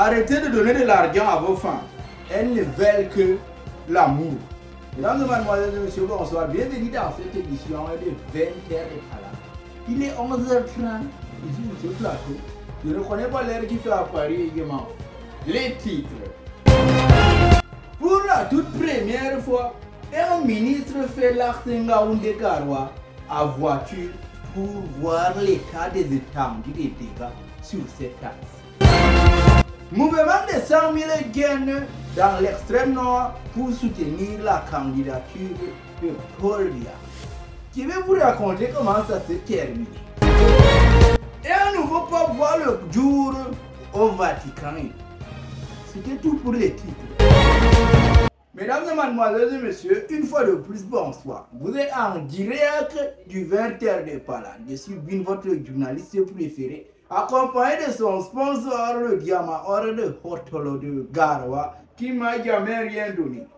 Arrêtez de donner de l'argent à vos femmes. Elles ne veulent que l'amour. Mesdames et mademoiselles et messieurs, bonsoir. Bienvenue dans cette édition de 20h de Pala. Il est 11h30 ici sur ce plateau. Je ne connais pas l'heure qui fait à Paris également. Les titres. Pour la toute première fois, un ministre fait l'Arsengaoundé Garoua à voiture pour voir l'état des étendues des dégâts sur cette axe. Mouvement de 100 000 gaines dans l'extrême nord pour soutenir la candidature de Paul Biya. Je vais vous raconter comment ça s'est terminé. Et un nouveau pape voit le jour au Vatican. C'était tout pour les titres. Mesdames et mademoiselles et messieurs, une fois de plus, bonsoir. Vous êtes en direct du 20h de Pala. Je suis Bin, votre journaliste préféré, accompagné de son sponsor, le diamant or de Hotolo de Garoua, qui m'a jamais rien donné.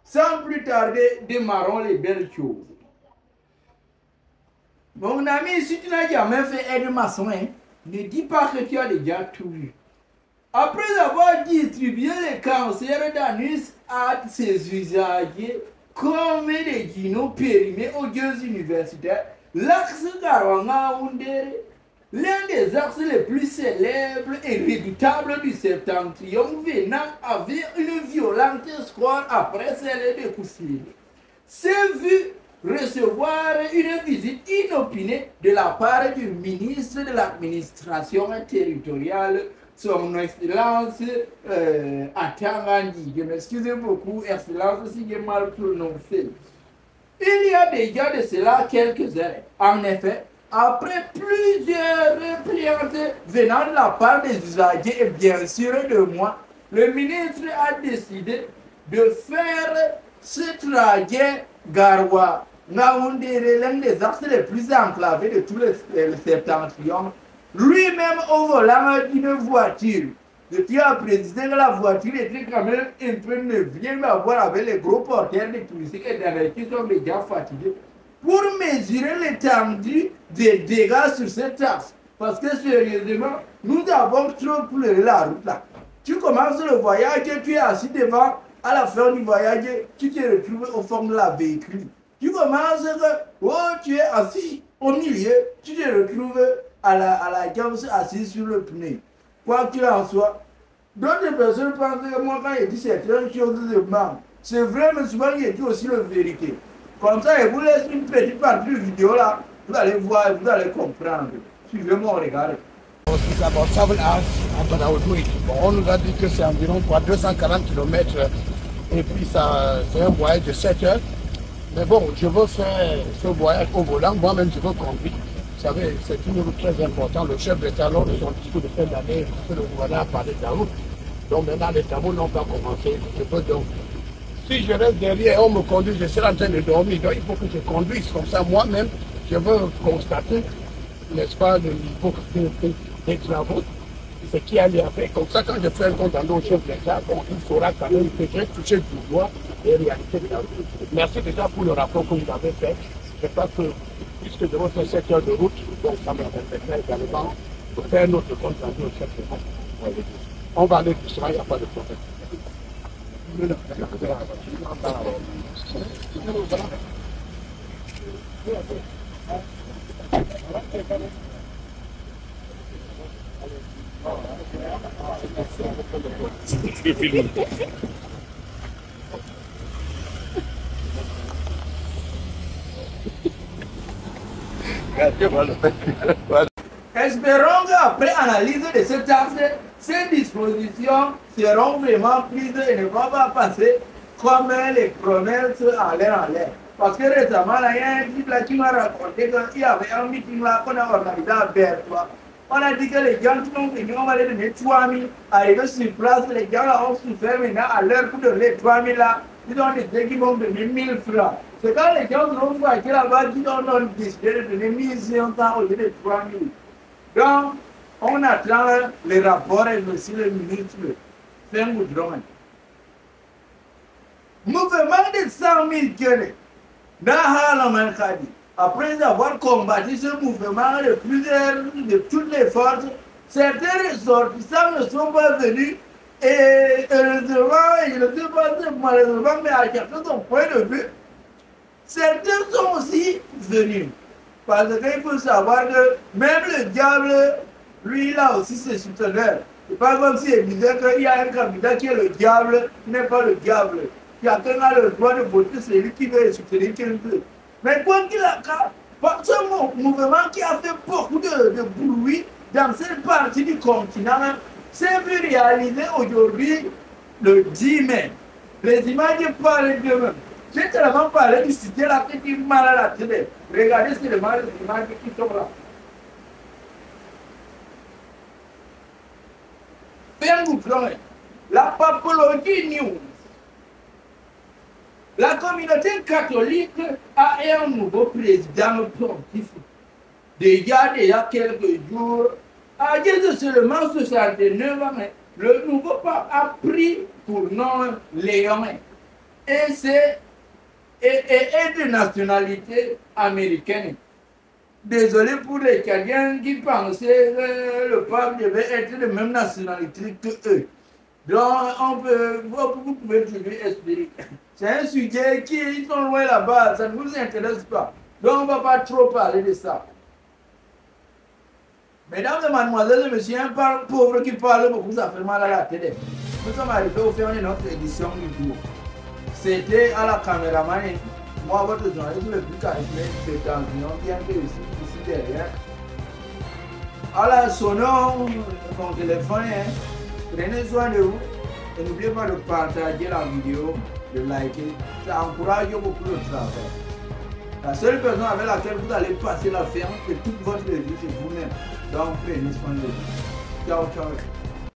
Sans plus tarder, démarrons les belles choses. Mon ami, si tu n'as jamais fait aide-maçon, ne dis pas que tu as déjà tout vu. Après avoir distribué les cancers d'anus à ses usagers comme des guineaux périmés aux dieux universitaires, l'axe Garoua-Ngaoundéré, l'un des axes les plus célèbres et redoutables du septentrion, venant avec une violente score après celle de Koussili, s'est vu recevoir une visite inopinée de la part du ministre de l'administration territoriale, son Excellence Atangandi. Je m'excuse beaucoup, Excellence, si j'ai mal prononcé. Il y a déjà de cela quelques heures. En effet, après plusieurs plaintes venant de la part des usagers et bien sûr de moi, le ministre a décidé de faire ce trajet Garoua-Ngaoundéré, l'un des axes les plus enclavés de tout le septentrion, lui-même au volant d'une voiture. Je tiens à préciser que la voiture était quand même un peu neuve, à voir avec les gros porteurs de touristes et derrière qui sont déjà fatigués, pour mesurer l'étendue des dégâts sur cette axe. Parce que sérieusement, nous avons trop pleuré la route là. Tu commences le voyage, tu es assis devant, à la fin du voyage, tu te retrouves au fond de la véhicule. Tu commences que, tu es assis au milieu, tu te retrouves à la gamme assis sur le pneu. Quoi qu'il en soit, d'autres personnes pensent que moi quand je dis certaines choses de manque, c'est vrai, mais souvent je dis aussi la vérité. Comme ça, je vous laisse une petite partie de vidéo là, vous allez voir, vous allez comprendre. Suivez-moi, regardez. On nous a dit que c'est environ 240 km et puis ça c'est un voyage de 7 heures. Mais bon, je veux faire ce voyage au volant, moi-même je veux conduire. Vous savez, c'est une route très importante. Le chef d'État, lors de son discours de fin d'année, le gouvernement a parlé de la route. Donc maintenant, les travaux n'ont pas commencé. Je peux donc, si je reste derrière et on me conduit, je serai en train de dormir. Donc il faut que je conduise comme ça. Moi-même, je veux constater, n'est-ce pas, le niveau des travaux, ce qui a lieu après. Comme ça, quand je fais un compte en au chef d'État, bon, il faudra quand même que j'ai touché du doigt les réalités de la route. Merci déjà pour le rapport que vous avez fait. Je crois que puisque je vais faire 7 heures de route, donc ça me permettrait également de faire notre compte rendu au chef d'État. On va aller doucement, il n'y a pas de problème. Espérons qu'après analyse de cet axe, ces dispositions seront vraiment prises et ne vont pas passer comme les promesses en l'air. Parce que récemment, il y a un type là qui m'a raconté qu'il y avait un meeting là qu'on a organisé à Bertois. On a dit que les gens qui ont venu, on va les donner 3 000. Arrivé sur place, les gens là ont souffert maintenant à l'heure pour donner 3 000 là. Ils ont décidé qu'ils vont donner 1 000 francs. C'est quand les gens ont fait là-bas qu'ils ont décidé de donner 1 500 au lieu de 3 000. Donc, on attend les rapports et aussi le ministre Fengoudron. Mouvement de 100 000 gueules dans Harlem Khadi. Après avoir combattu ce mouvement de toutes les forces, certains ressortissants ne sont pas venus Et heureusement, je ne sais pas si malheureusement, mais à chacun son point de vue, certains sont aussi venus. Parce qu'il faut savoir que même le diable, lui, il a aussi ses souteneurs. C'est pas comme s'il disait qu'il y a un candidat qui est le diable, qui n'est pas le diable. Chacun a le droit de voter, c'est lui qui veut soutenir qu'il veut. Mais quoi qu'il a ce mouvement qui a fait beaucoup de bruit dans cette partie du continent, s'est vu réaliser aujourd'hui le 10 mai. Les images parlent d'eux-mêmes. J'ai tellement parlé du cité là qui dit mal à la télé. Regardez seulement les images qui sont là. La Papologie News. La communauté catholique a un nouveau président pontife. Déjà quelques jours, à dire de seulement 69 ans, le nouveau pape a pris pour nom Léon. Et c'est de nationalité américaine. Désolé pour les Canadiens qui pensaient que le pape devait être de même nationalité que eux. Donc, vous pouvez toujours espérer. C'est un sujet qui ils sont loin là-bas, ça ne vous intéresse pas. Donc, on ne va pas trop parler de ça. Mesdames et mademoiselles, je suis un pauvre qui parle beaucoup, ça fait mal à la télé. Nous sommes arrivés au faire de notre édition du jour. C'était à la caméraman, moi, votre journaliste le plus charismatique de Tanzanie, bien que ici derrière. Alors, sonnons mon téléphone, prenez soin de vous et n'oubliez pas de partager la vidéo, de liker, ça encourage beaucoup le travail. La seule personne avec laquelle vous allez passer la ferme de toute votre vie, c'est vous-même. Donc, prenez soin de vous. Ciao, ciao.